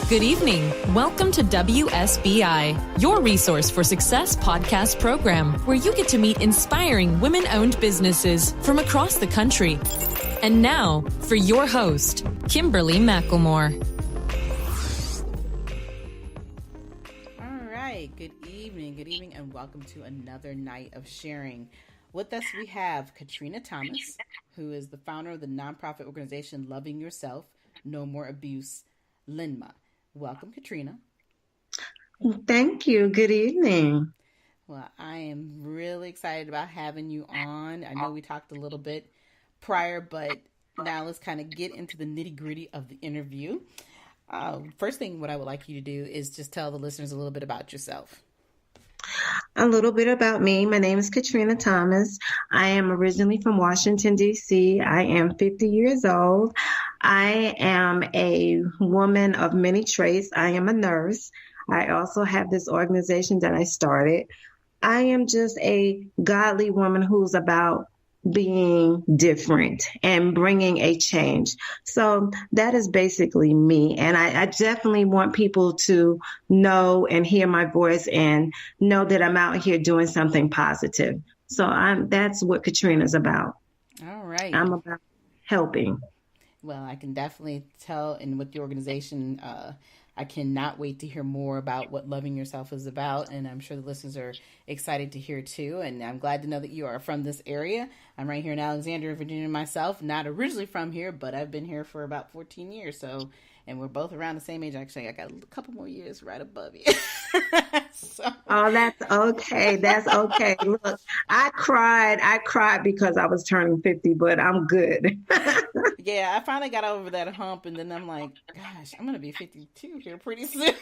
Good evening. Welcome to WSBI, your resource for success podcast program, where you get to meet inspiring women-owned businesses from across the country. And now, for your host, Kimberly McElmore. All right. Good evening, and welcome to another night of sharing. With us, we have Katrina Thomas, who is the founder of the nonprofit organization Loving Yourself, No More Abuse, LYNMA. Welcome, Katrina. Thank you. Good evening. Well, I am really excited about having you on. I know we talked a little bit prior, but now let's kind of get into the nitty-gritty of the interview. First thing, what I would like you to do is just tell the listeners a little bit about yourself. A little bit about me. My name is Katrina Thomas. I am originally from Washington, D.C. I am 50 years old. I am a woman of many traits. I am a nurse. I also have this organization that I started. I am just a godly woman who's about being different and bringing a change. So that is basically me. And I definitely want people to know and hear my voice and know that I'm out here doing something positive. So that's what Katrina's about. All right. I'm about helping. Well, I can definitely tell, and with the organization, I cannot wait to hear more about what Loving Yourself is about, and I'm sure the listeners are excited to hear too, and I'm glad to know that you are from this area. I'm right here in Alexandria, Virginia myself, not originally from here, but I've been here for about 14 years, and we're both around the same age. Actually, I got a couple more years right above you. Oh, that's okay. That's okay. Look, I cried because I was turning 50, but I'm good. Yeah, I finally got over that hump, and then I'm like, gosh, I'm going to be 52 here pretty soon.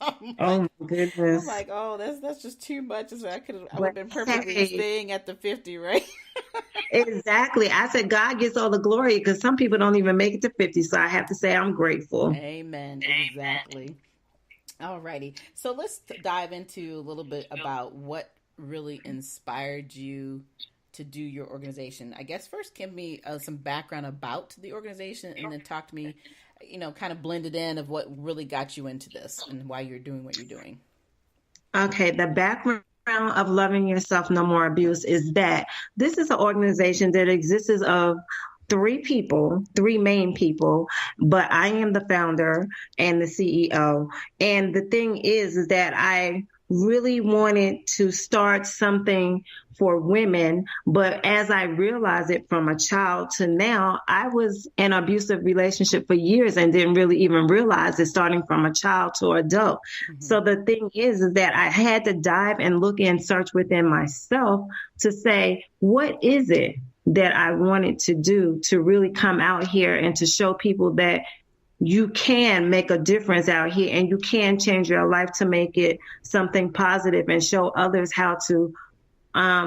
Oh, my goodness. I'm like, oh, that's just too much. I would have been perfectly staying at the 50, right? Exactly. I said God gets all the glory because some people don't even make it to 50, so I have to say I'm grateful. Amen. Exactly. All righty. So let's dive into a little bit about what really inspired you to do your organization. I guess first give me some background about the organization, and then talk to me, kind of blended in of what really got you into this and why you're doing what you're doing. Okay, the background of Loving Yourself, No More Abuse is that this is an organization that exists of three main people, but I am the founder and the CEO. And the thing is that I really wanted to start something for women, but as I realized it from a child to now, I was in an abusive relationship for years and didn't really even realize it, starting from a child to adult. Mm-hmm. So the thing is that I had to dive and look and search within myself to say, what is it that I wanted to do to really come out here and to show people that you can make a difference out here and you can change your life to make it something positive and show others how to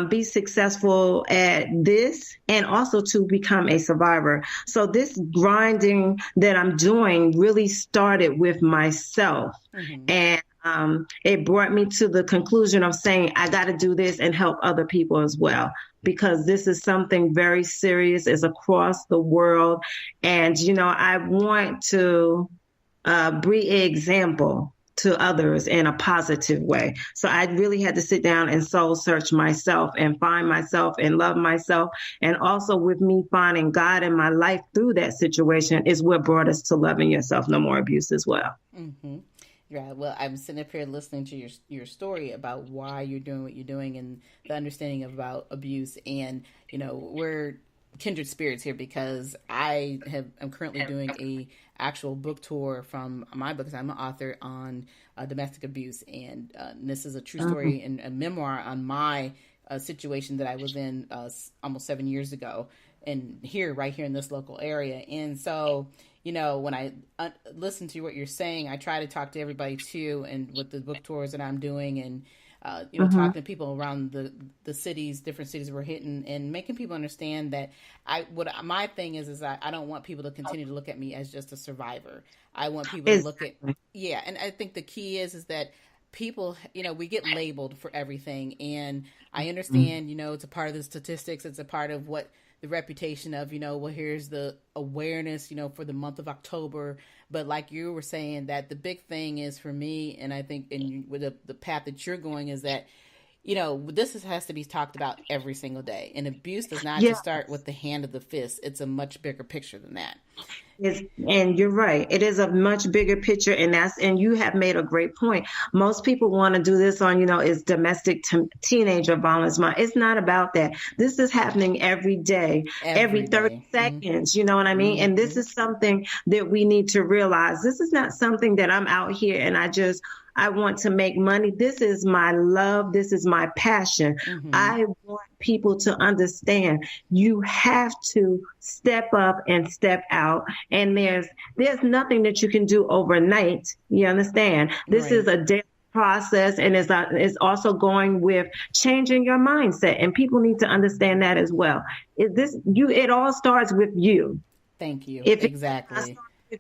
be successful at this and also to become a survivor. So this grinding that I'm doing really started with myself. Mm-hmm. And it brought me to the conclusion of saying, I got to do this and help other people as well, because this is something very serious. It's across the world. And, I want to be an example to others in a positive way. So I really had to sit down and soul search myself and find myself and love myself. And also with me finding God in my life through that situation is what brought us to Loving Yourself, No More Abuse as well. Mm-hmm. Yeah, well, I'm sitting up here listening to your story about why you're doing what you're doing and the understanding about abuse. And, we're kindred spirits here because I'm currently doing a actual book tour from my book, because I'm an author on domestic abuse. And this is a true story and a memoir on my situation that I was in almost 7 years ago, and right here in this local area. And so, when I listen to what you're saying, I try to talk to everybody too, and with the book tours that I'm doing, and talking to people around the cities, different cities we're hitting, and making people understand that my thing is I don't want people to continue to look at me as just a survivor. I want people to look at, and I think the key is that people, we get labeled for everything. And I understand, it's a part of the statistics. It's a part of what the reputation of, well, here's the awareness, for the month of October. But like you were saying, that the big thing is for me, and I think with the path that you're going is that, this has to be talked about every single day. And abuse does not just start with the hand of the fist. It's a much bigger picture than that. And you're right. It is a much bigger picture. And you have made a great point. Most people want to do this on, is domestic teenager violence. It's not about that. This is happening every day, every 30 seconds. You know what I mean? And this is something that we need to realize. This is not something that I'm out here and I want to make money. This is my love. This is my passion. I want people to understand you have to step up and step out. And there's nothing that you can do overnight. You understand? This is a daily process, and it's also going with changing your mindset. And people need to understand that as well. It all starts with you. Thank you. Exactly.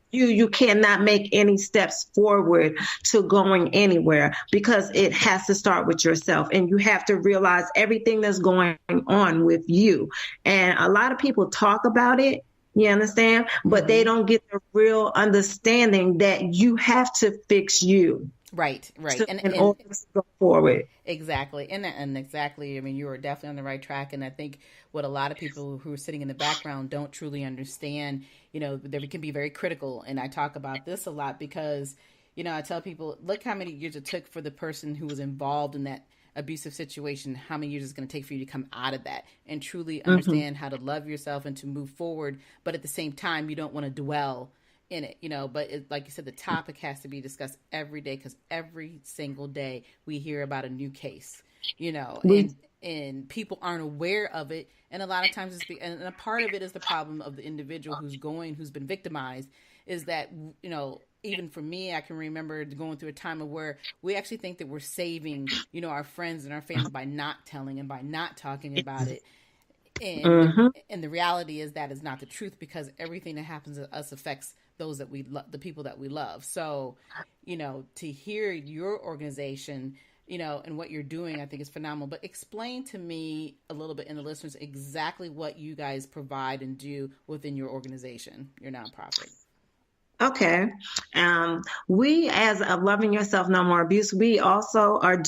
You cannot make any steps forward to going anywhere, because it has to start with yourself, and you have to realize everything that's going on with you. And a lot of people talk about it, you understand, but they don't get the real understanding that you have to fix you. Right. In order to go forward. Exactly. And exactly. I mean, you are definitely on the right track. And I think what a lot of people who are sitting in the background don't truly understand, they can be very critical. And I talk about this a lot because, I tell people, look how many years it took for the person who was involved in that abusive situation, how many years it's going to take for you to come out of that and truly understand how to love yourself and to move forward. But at the same time, you don't want to dwell in it, but like you said, the topic has to be discussed every day, because every single day we hear about a new case, and people aren't aware of it. And a lot of times and a part of it is the problem of the individual who's been victimized, is that, even for me, I can remember going through a time of where we actually think that we're saving, our friends and our family by not telling and by not talking about it. And the reality is that is not the truth, because everything that happens to us affects those that we love, the people that we love. So, to hear your organization, and what you're doing, I think is phenomenal. But explain to me a little bit, and the listeners, exactly what you guys provide and do within your organization, your nonprofit. Okay. We, as a Loving Yourself No More Abuse, we also are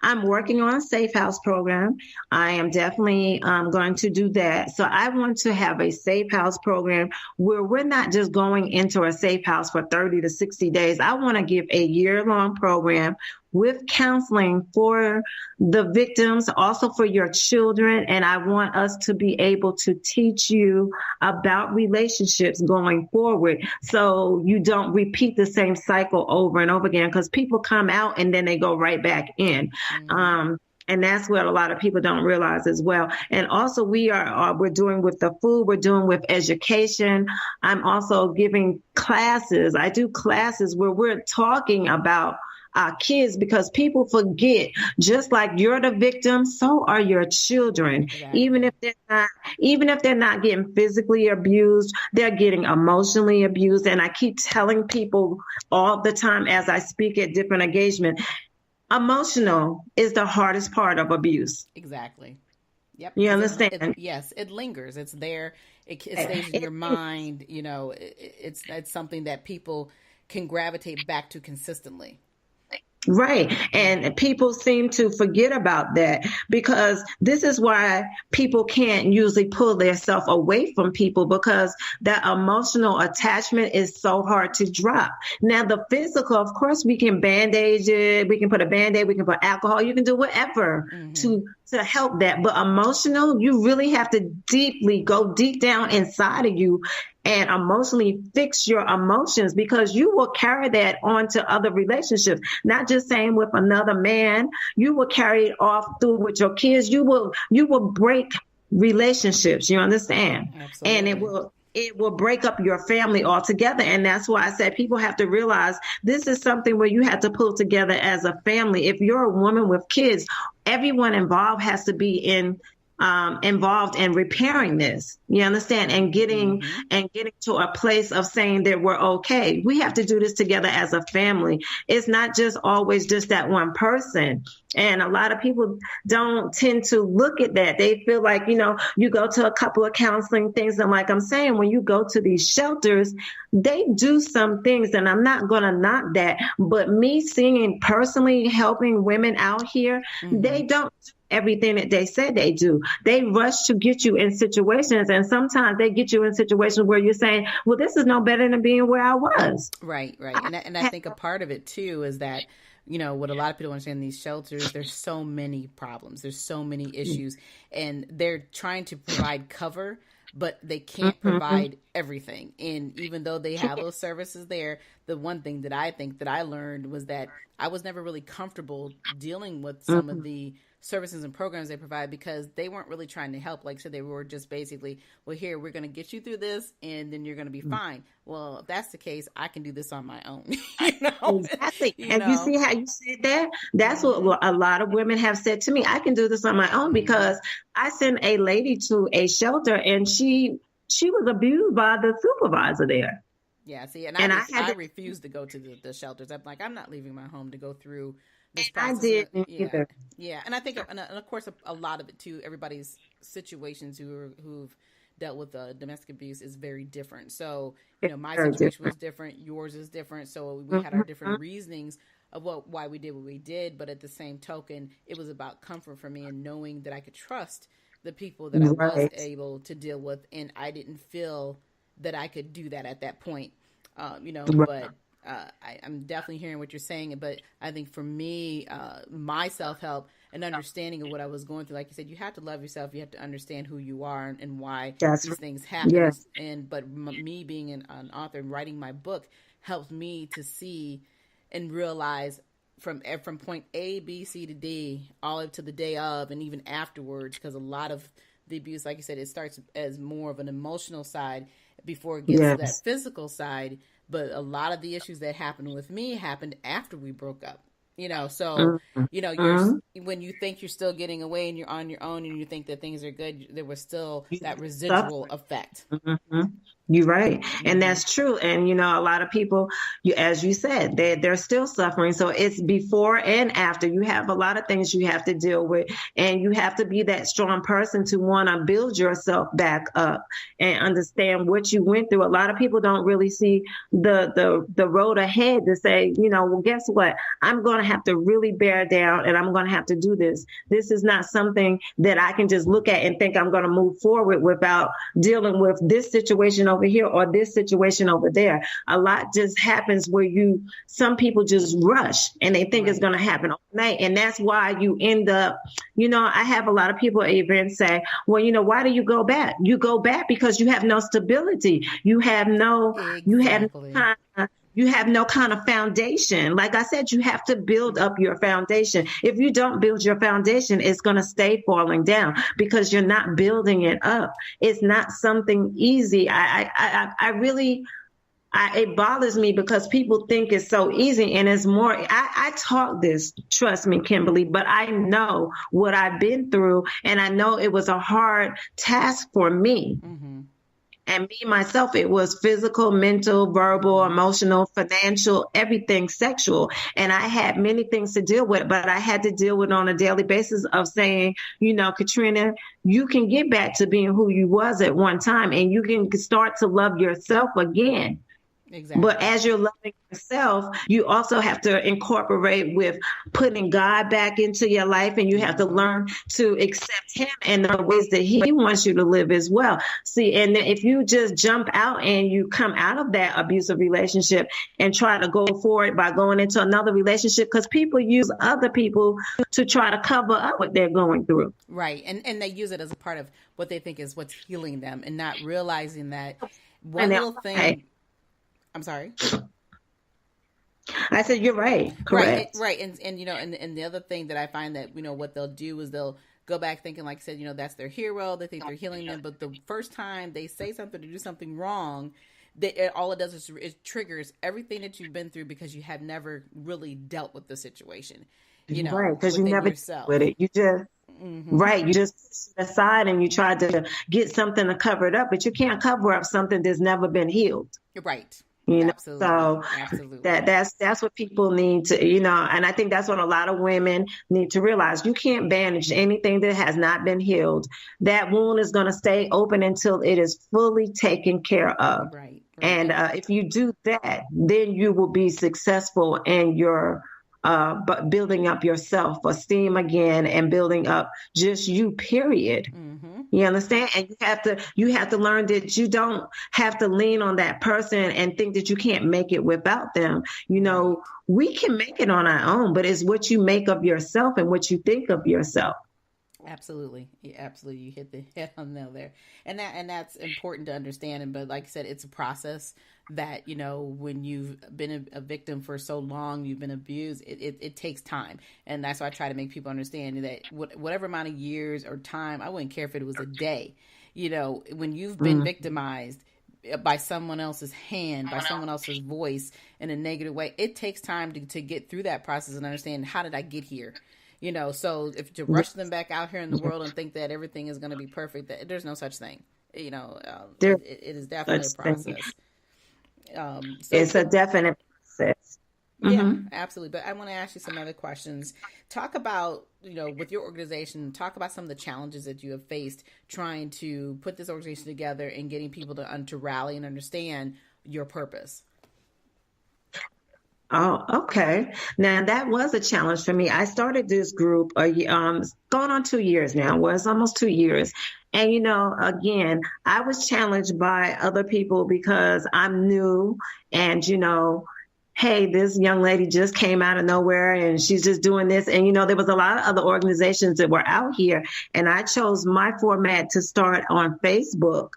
I'm working on a safe house program. I am definitely going to do that. So I want to have a safe house program where we're not just going into a safe house for 30 to 60 days. I want to give a year-long program with counseling for the victims, also for your children. And I want us to be able to teach you about relationships going forward, so you don't repeat the same cycle over and over again, because people come out and then they go right back in. And that's what a lot of people don't realize as well. And also we're doing with the food, we're doing with education. I'm also giving classes. I do classes where we're talking about our kids, because people forget, just like you're the victim, so are your children. Exactly. Even if they're not getting physically abused, they're getting emotionally abused. And I keep telling people all the time as I speak at different engagements, emotional is the hardest part of abuse. Exactly. Yep. You understand? Yes, it lingers. It's there. It stays in your mind. It's something that people can gravitate back to consistently. Right. And people seem to forget about that, because this is why people can't usually pull themselves away from people, because that emotional attachment is so hard to drop. Now, the physical, of course, we can bandage it. We can put a Band-Aid. We can put alcohol. You can do whatever to help that. But emotional, you really have to go deep down inside of you and emotionally fix your emotions, because you will carry that on to other relationships, not just saying with another man. You will carry it off through with your kids. You will break relationships. You understand? Absolutely. And it will break up your family altogether. And that's why I said people have to realize this is something where you have to pull together as a family. If you're a woman with kids, everyone involved has to be in involved in repairing this. You understand? And getting to a place of saying that we're okay. We have to do this together as a family. It's not just always just that one person. And a lot of people don't tend to look at that. They feel like, you go to a couple of counseling things. And like I'm saying, when you go to these shelters, they do some things, and I'm not going to knock that. But me seeing personally helping women out here, they don't do everything that they say they do. They rush to get you in situations, and sometimes they get you in situations where you're saying, well, this is no better than being where I was. Right. And I think a part of it too is that, what a lot of people understand in these shelters, there's so many problems, there's so many issues, and they're trying to provide cover, but they can't provide everything. And even though they have those services there, the one thing that I think that I learned was that I was never really comfortable dealing with some of the services and programs they provide, because they weren't really trying to help. Like I said, they were just basically, well, here, we're going to get you through this and then you're going to be fine. Well, if that's the case, I can do this on my own. Exactly. You see how you said that? That's what a lot of women have said to me. I can do this on my own, because I sent a lady to a shelter and she was abused by the supervisor there. Yeah, see, and I refused to go to the shelters. I'm like, I'm not leaving my home to go through this process. I didn't either. Yeah, and I think, and of course, a lot of it too, everybody's situations who've dealt with domestic abuse is very different. So, my situation was different, yours is different. So we had our different reasonings of why we did what we did. But at the same token, it was about comfort for me and knowing that I could trust the people that I was able to deal with, and I didn't feel that I could do that at that point. But I'm definitely hearing what you're saying. But I think for me, my self-help and understanding of what I was going through, like you said, you have to love yourself. You have to understand who you are and why these things happen. Yes. But me being an author and writing my book helps me to see and realize from point A, B, C to D, all up to the day of, and even afterwards, because a lot of the abuse, like you said, it starts as more of an emotional side before it gets to that physical side. But a lot of the issues that happened with me happened after we broke up. So, you're, when you think you're still getting away and you're on your own and you think that things are good, there was still that residual effect. You're right. And that's true. And, a lot of people, as you said, they're still suffering. So it's before and after. You have a lot of things you have to deal with, and you have to be that strong person to want to build yourself back up and understand what you went through. A lot of people don't really see the road ahead to say, well, guess what? I'm going to have to really bear down, and I'm going to have to do this. This is not something that I can just look at and think I'm going to move forward without dealing with this situation over here or this situation over there. A lot just happens where some people just rush and they think it's going to happen overnight. And that's why you end up, I have a lot of people even say, well, why do you go back? You go back because you have no stability. You have no kind of foundation. Like I said, you have to build up your foundation. If you don't build your foundation, it's going to stay falling down because you're not building it up. It's not something easy. It bothers me because people think it's so easy, and it's more. I taught this, trust me, Kimberly, but I know what I've been through, and I know it was a hard task for me. And me, myself, it was physical, mental, verbal, emotional, financial, everything sexual. And I had many things to deal with, but I had to deal with on a daily basis of saying, Katrina, you can get back to being who you was at one time, and you can start to love yourself again. Exactly. But as you're loving yourself, you also have to incorporate with putting God back into your life, and you have to learn to accept him in the ways that he wants you to live as well. See, and if you just jump out and you come out of that abusive relationship and try to go forward by going into another relationship, because people use other people to try to cover up what they're going through. Right. And they use it as a part of what they think is what's healing them, and not realizing that one little thing. I'm sorry. I said, you're right. Correct. Right. And the other thing that I find that, what they'll do is they'll go back thinking, like I said, that's their hero. They think they're healing them. But the first time they say something or do something wrong, all it does is it triggers everything that you've been through because you have never really dealt with the situation. Right, because you within never deal yourself. with it. You just Hmm. right, you just push it aside and you try to get something to cover it up, but you can't cover up something that's never been healed. Right. You know, Absolutely. so Absolutely. that's what people need to, and I think that's what a lot of women need to realize. You can't bandage anything that has not been healed. That wound is going to stay open until it is fully taken care of. Right. Right. And if you do that, then you will be successful in your but building up your self-esteem again and building up just you, period. Hmm. You understand? And you have to learn that you don't have to lean on that person and think that you can't make it without them. Right. We can make it on our own, but it's what you make of yourself and what you think of yourself. Absolutely. Yeah, absolutely. You hit the head on the nail there. And that's important to understand. And but like I said, it's a process that, when you've been a victim for so long, you've been abused, it takes time. And that's why I try to make people understand that whatever amount of years or time, I wouldn't care if it was a day, when you've been victimized by someone else's hand, by someone else's voice in a negative way, it takes time to get through that process and understand, how did I get here? So if to rush them back out here in the world and think that everything is going to be perfect, there's no such thing. There It is definitely a such thing. process. It's a definite process. Yeah, absolutely. But I want to ask you some other questions. Talk about, with your organization, talk about some of the challenges that you have faced trying to put this organization together and getting people to rally and understand your purpose. Oh, okay. Now that was a challenge for me. I started this group going on 2 years now. Well, it's almost 2 years. And again, I was challenged by other people because I'm new and hey, this young lady just came out of nowhere and she's just doing this. And there was a lot of other organizations that were out here, and I chose my format to start on Facebook.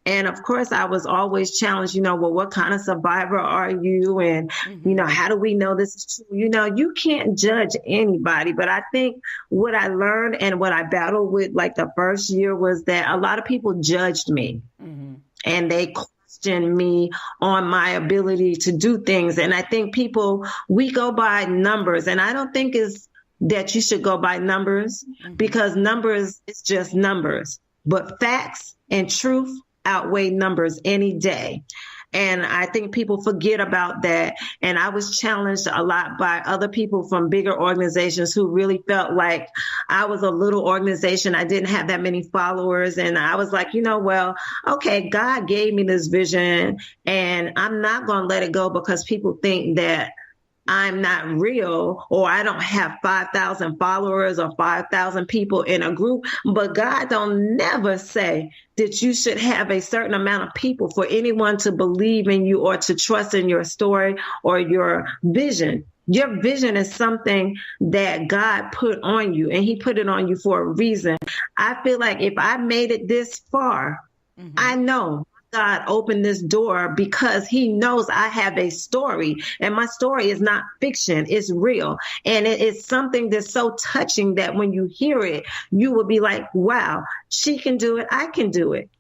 And of course, I was always challenged, well, what kind of survivor are you? And, how do we know this is true? You can't judge anybody. But I think what I learned and what I battled with like the first year was that a lot of people judged me and they questioned me on my ability to do things. And I think we go by numbers, and I don't think it's that you should go by numbers because numbers is just numbers, but facts and truth outweigh numbers any day. And I think people forget about that. And I was challenged a lot by other people from bigger organizations who really felt like I was a little organization. I didn't have that many followers. And I was like, well, okay, God gave me this vision and I'm not going to let it go because people think that I'm not real or I don't have 5,000 followers or 5,000 people in a group. But God don't never say that you should have a certain amount of people for anyone to believe in you or to trust in your story or your vision. Your vision is something that God put on you, and he put it on you for a reason. I feel like if I made it this far, I know God opened this door because he knows I have a story, and my story is not fiction. It's real. And it is something that's so touching that when you hear it, you will be like, wow, she can do it. I can do it.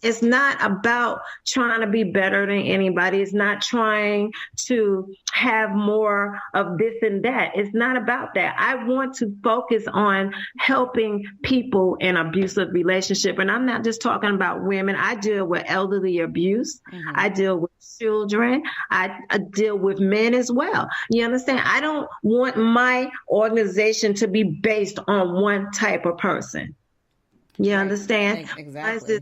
It's not about trying to be better than anybody. It's not trying to have more of this and that. It's not about that. I want to focus on helping people in abusive relationship. And I'm not just talking about women. I deal with elderly abuse. I deal with children. I deal with men as well. You understand? I don't want my organization to be based on one type of person. You understand? Exactly.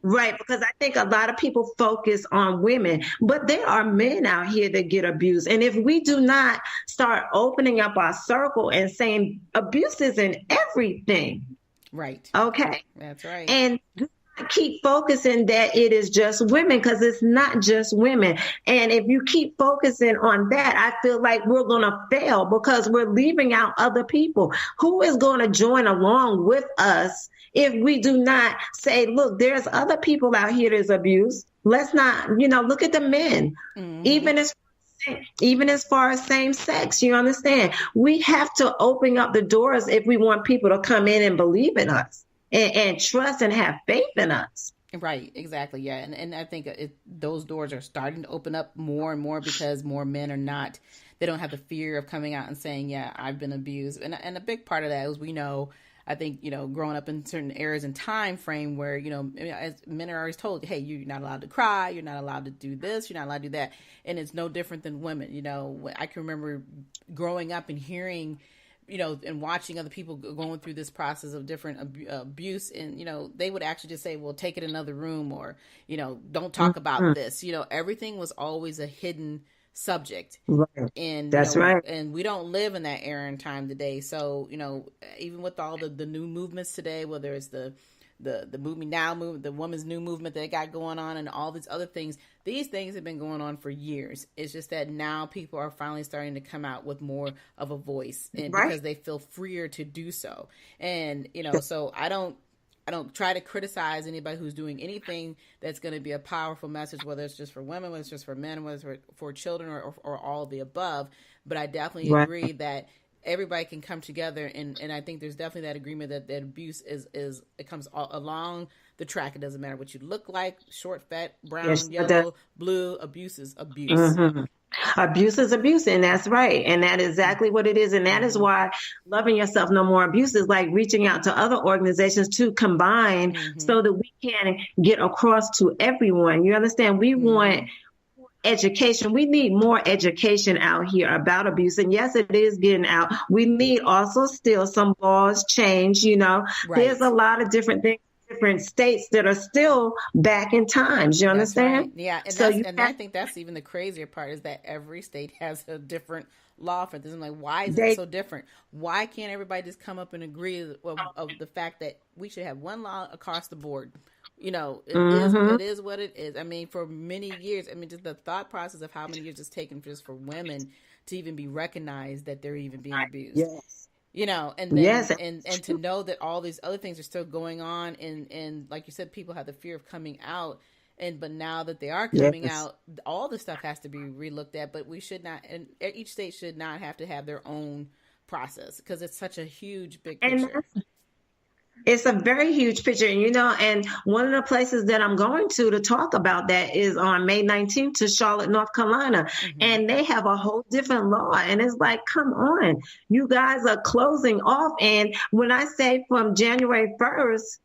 Right, because I think a lot of people focus on women, but there are men out here that get abused. And if we do not start opening up our circle and saying abuse is in everything. Right. Okay. That's right. And keep focusing that it is just women, because it's not just women. And if you keep focusing on that, I feel like we're going to fail because we're leaving out other people. Who is going to join along with us if we do not say, look, there's other people out here that's abused. Let's not, look at the men, even as far as same sex, you understand? We have to open up the doors if we want people to come in and believe in us and trust and have faith in us. Right, exactly. Yeah. And I think those doors are starting to open up more and more because more men are not they don't have the fear of coming out and saying, yeah, I've been abused. And a big part of that is, we know, I think, growing up in certain eras and time frame where, as men are always told, hey, you're not allowed to cry, you're not allowed to do this, you're not allowed to do that. And it's no different than women. I can remember growing up and hearing, and watching other people going through this process of different abuse. And, they would actually just say, well, take it in another room, or, don't talk about this. Everything was always a hidden subject. Right. And that's right. And we don't live in that era and time today. So, even with all the new movements today, whether it's the Move Me Now movement, the women's new movement that they got going on, and all these other things, these things have been going on for years. It's just that now people are finally starting to come out with more of a voice, and because they feel freer to do so. And, so I don't try to criticize anybody who's doing anything that's going to be a powerful message, whether it's just for women, whether it's just for men, whether it's for children, or all of the above. But I definitely agree that everybody can come together, and I think there's definitely that agreement that abuse is it comes all along the track. It doesn't matter what you look like, short, fat, brown, yellow, blue. Abuse is abuse. Mm-hmm. Abuse is abuse, and that's right. And that is exactly what it is. And that is why Loving Yourself No More Abuse is like reaching out to other organizations to combine so that we can get across to everyone. You understand? We want education. We need more education out here about abuse. And yes, it is getting out. We need also still some laws change. There's a lot of different things, different states that are still back in times. You understand? Right. Yeah. And I think that's even the crazier part, is that every state has a different law for this. I'm like, why is it so different? Why can't everybody just come up and agree of the fact that we should have one law across the board? It is what it is. I mean, for many years, just the thought process of how many years it's taken just for women to even be recognized that they're even being abused. Yes. And then, and to know that all these other things are still going on, and like you said, people have the fear of coming out, but now that they are coming out, all the stuff has to be relooked at. But we should not, and each state should not have to have their own process, because it's such a huge, big picture. It's a very huge picture, and one of the places that I'm going to talk about that is on May 19th to Charlotte, North Carolina. And they have a whole different law. And it's like, come on, you guys are closing off. And when I say from January 1st,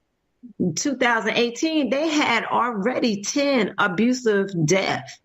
2018, they had already 10 abusive deaths.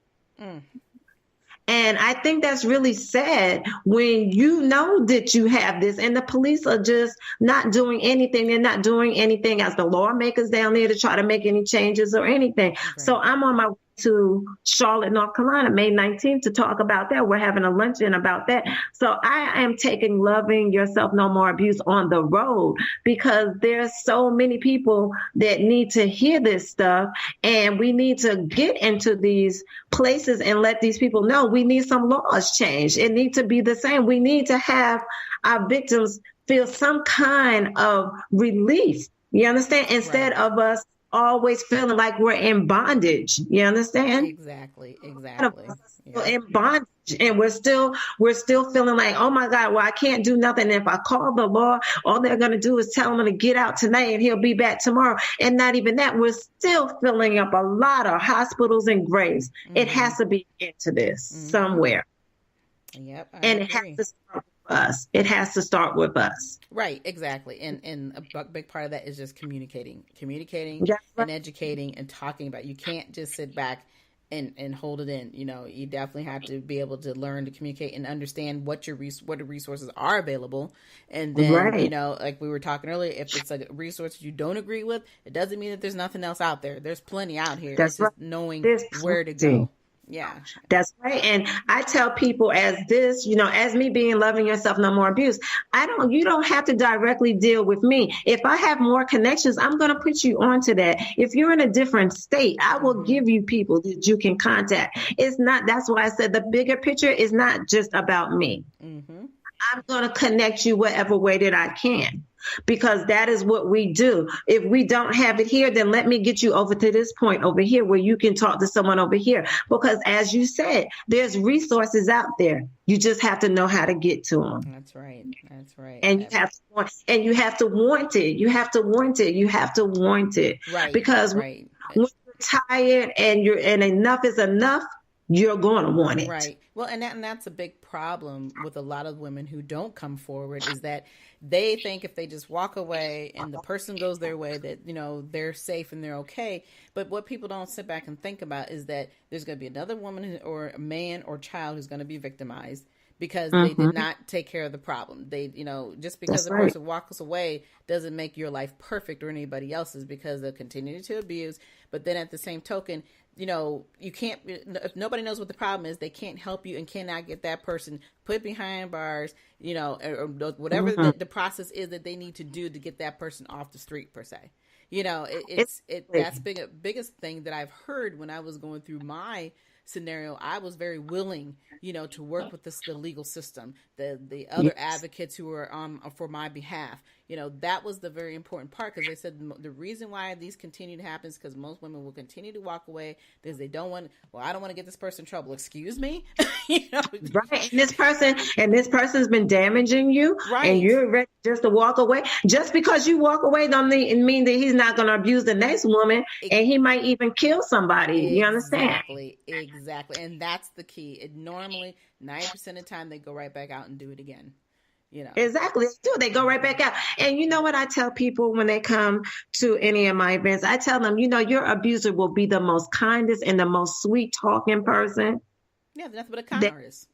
And I think that's really sad when you know that you have this and the police are just not doing anything. They're not doing anything as the lawmakers down there to try to make any changes or anything. Right. So I'm on my way to Charlotte, North Carolina, May 19th to talk about that. We're having a luncheon about that. So I am taking Loving Yourself No More Abuse on the road, because there's so many people that need to hear this stuff, and we need to get into these places and let these people know we need some laws changed. It needs to be the same. We need to have our victims feel some kind of relief. You understand? Instead of us always feeling like we're in bondage. You understand? Exactly. In bondage, and we're still feeling like, oh my God, well, I can't do nothing. If I call the law, all they're going to do is tell him to get out tonight and he'll be back tomorrow. And not even that, we're still filling up a lot of hospitals and graves. It has to be into this somewhere. Yep. And it has to start with us. It has to start with us. Right, exactly. And a big part of that is just communicating and educating and talking about it. You can't just sit back and hold it in. You definitely have to be able to learn to communicate and understand what the resources are available. And then, like we were talking earlier, if it's a resource you don't agree with, it doesn't mean that there's nothing else out there. There's plenty out here. It's just knowing where to go. Yeah, that's right. And I tell people as me being Loving Yourself No More Abuse, you don't have to directly deal with me. If I have more connections, I'm going to put you onto that. If you're in a different state, I will give you people that you can contact. That's why I said the bigger picture is not just about me. I'm going to connect you whatever way that I can, because that is what we do. If we don't have it here, then let me get you over to this point over here where you can talk to someone over here. Because as you said, there's resources out there. You just have to know how to get to them. That's right. And you have to want it. You have to want it. Right. Because when you're tired and enough is enough, you're going to want it. Right. Well, and that's a big problem with a lot of women who don't come forward, is that they think if they just walk away and the person goes their way, that, you know, they're safe and they're okay. But what people don't sit back and think about is that there's going to be another woman or a man or child who's going to be victimized because they did not take care of the problem. They, you know, just because the person walks away doesn't make your life perfect or anybody else's, because they'll continue to abuse. But then at the same token, you know, you can't, if nobody knows what the problem is, they can't help you and cannot get that person put behind bars, you know, or whatever the process is that they need to do to get that person off the street, per se. You know, that's biggest thing that I've heard when I was going through my scenario. I was very willing, you know, to work with the legal system, the other advocates who were for my behalf. You know, that was the very important part, because they said the reason why these continue to happen is because most women will continue to walk away because they don't want, well, I don't want to get this person in trouble. Excuse me? You know? Right. And this person's been damaging you, right, and you're ready just to walk away. Just because you walk away don't mean that he's not going to abuse the next woman, and he might even kill somebody. You understand? Exactly. And that's the key. It normally 90% of the time they go right back out and do it again. You know. Exactly. They go right back out. And you know what I tell people when they come to any of my events? I tell them, you know, your abuser will be the most kindest and the most sweet talking person. Yeah, that's what a con artist.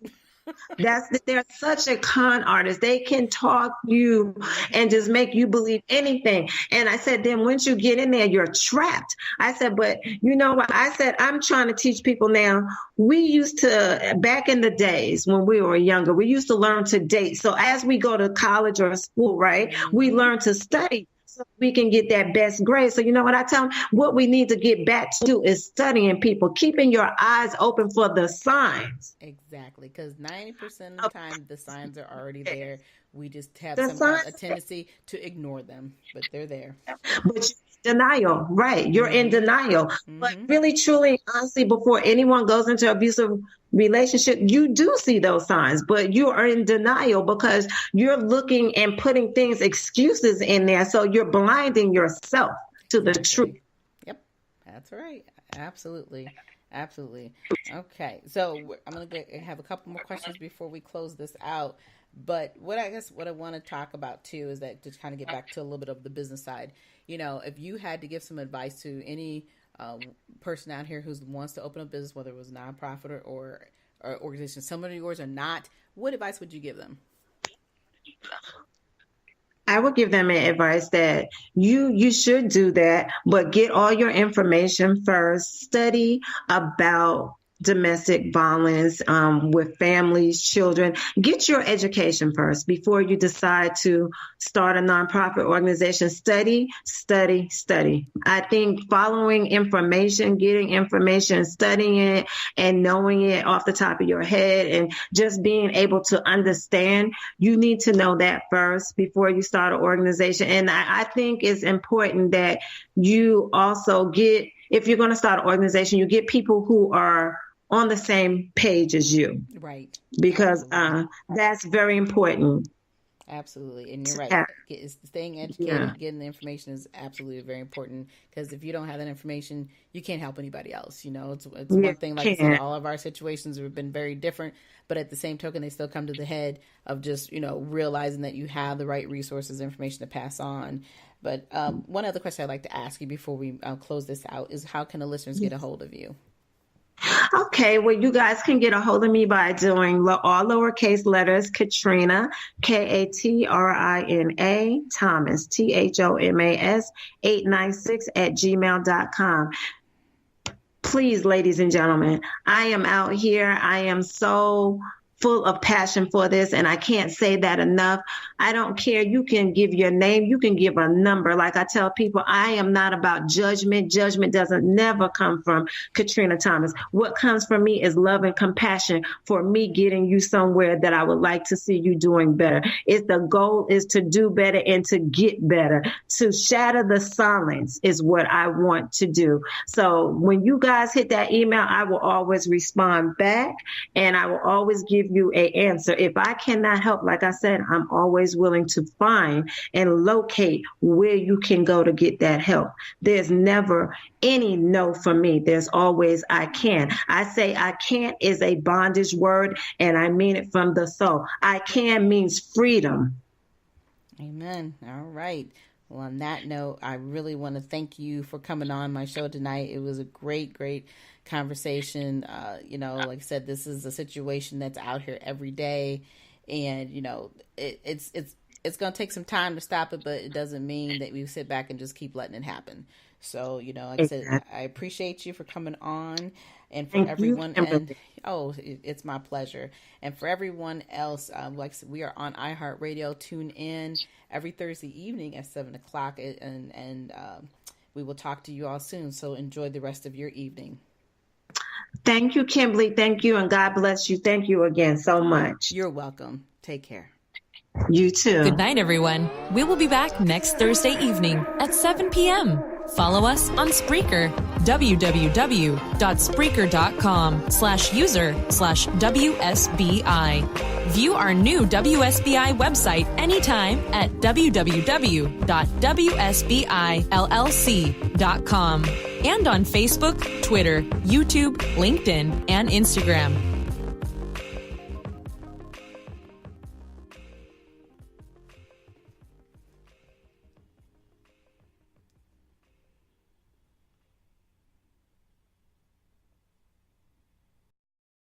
They're such a con artist. They can talk you and just make you believe anything. And I said, then once you get in there, you're trapped. I said, but you know what? I said, I'm trying to teach people now. We used to, back in the days when we were younger, we used to learn to date. So as we go to college or school, right, we learn to study so we can get that best grade. So you know what I tell them? What we need to get back to is studying people, keeping your eyes open for the signs. Exactly, because 90% of the time the signs are already there. We just have a tendency to ignore them, but they're there. But denial, right? You're in denial. But really, truly, honestly, before anyone goes into an abusive relationship, you do see those signs, but you are in denial because you're looking and putting excuses in there. So you're blinding yourself to the truth. Yep, that's right. Absolutely. Okay, so I'm going to have a couple more questions before we close this out. But what I want to talk about too is that, to kind of get back to a little bit of the business side. You know, if you had to give some advice to any person out here who wants to open a business, whether it was a nonprofit or organization similar to yours or not, what advice would you give them? I would give them advice that you should do that, but get all your information first. Study about domestic violence with families, children. Get your education first before you decide to start a nonprofit organization. Study. I think following information, getting information, studying it, and knowing it off the top of your head, and just being able to understand, you need to know that first before you start an organization. And I think it's important that you also if you're going to start an organization, you get people who are on the same page as you. Right. Because that's very important. Absolutely. And you're right. Staying educated, getting the information is absolutely very important, because if you don't have that information, you can't help anybody else. You know, it's one thing, like I said, all of our situations have been very different, but at the same token, they still come to the head of just, you know, realizing that you have the right resources, information to pass on. But one other question I'd like to ask you before we close this out is, how can the listeners get a hold of you? Okay, well, you guys can get a hold of me by doing all lowercase letters, Katrina, Katrina, Thomas, Thomas, 896 @gmail.com. Please, ladies and gentlemen, I am out here. I am so full of passion for this, and I can't say that enough. I don't care. You can give your name. You can give a number. Like I tell people, I am not about judgment. Judgment doesn't never come from Katrina Thomas. What comes from me is love and compassion for me getting you somewhere that I would like to see you doing better. The goal is to do better and to get better. To shatter the silence is what I want to do. So when you guys hit that email, I will always respond back, and I will always give you an answer. If I cannot help, like I said, I'm always willing to find and locate where you can go to get that help. There's never any no for me. There's always I can. I say I can't is a bondage word, and I mean it from the soul. I can means freedom. Amen. All right. Well, on that note, I really want to thank you for coming on my show tonight. It was a great conversation. Like I said, this is a situation that's out here every day, and it's going to take some time to stop it, but it doesn't mean that we sit back and just keep letting it happen. So, like I said, I appreciate you for coming on, and for everyone, it's my pleasure. And for everyone else, like I said, we are on iHeartRadio. Tune in every Thursday evening at 7:00, and we will talk to you all soon. So enjoy the rest of your evening. Thank you, Kimberly. Thank you, and God bless you. Thank you again so much. You're welcome. Take care. You too. Good night, everyone. We will be back next Thursday evening at 7 p.m. Follow us on Spreaker, www.spreaker.com/user/WSBI. View our new WSBI website anytime at www.wsbillc.com and on Facebook, Twitter, YouTube, LinkedIn, and Instagram.